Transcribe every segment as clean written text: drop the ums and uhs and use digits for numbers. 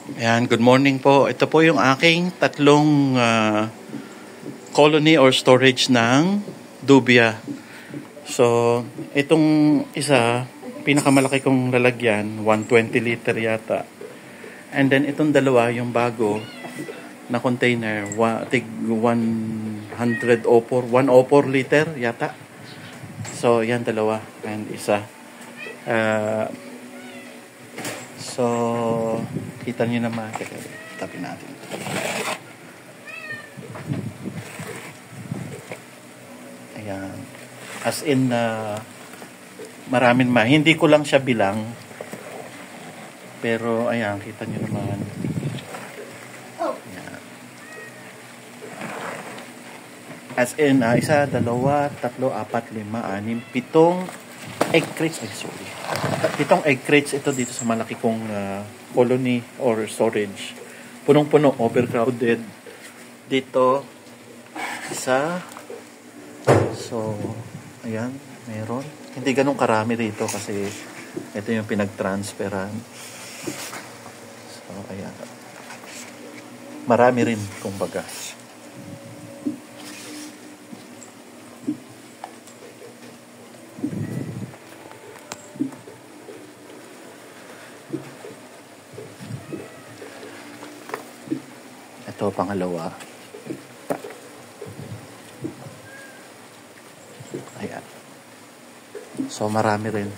Ayan, good morning po. Ito po yung aking tatlong colony or storage ng dubia. So, itong isa, pinakamalaki kong lalagyan, 120 liter yata. And then itong dalawa, yung bago na container, tig 104 liter yata. So, yan dalawa and isa. So, kita nyo naman. Tabi natin. Ayan. As in, maraming hindi ko lang siya bilang. Pero, ayan, kita nyo naman. Ayan. As in, isa, dalawa, tatlo, apat, lima, anim, pitong egg crates. Ay, sorry. Pitong egg crates ito dito sa malaki kong colony or storage. Punong-puno, overcrowded. Dito, isa. So, ayan, meron. Hindi ganun karami dito kasi ito yung pinag-transferan. So, ayan. Marami rin, kumbaga. Ito, pangalawa. Ayan. So, marami rin.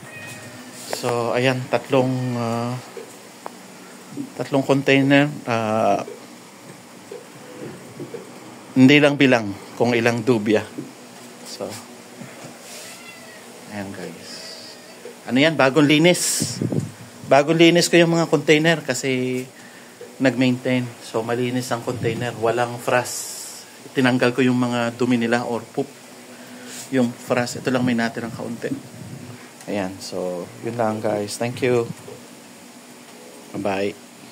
So, ayan, tatlong container. Hindi lang bilang kung ilang dubia. So, ayan guys. Ano yan? Bagong linis. Bagong linis ko yung mga container kasi nag-maintain. So, malinis ang container. Walang frost. Tinanggal ko yung mga dumi nila or poop. Yung frost. Ito lang may natirang kaunti. Ayan. So, yun lang guys. Thank you. Bye-bye.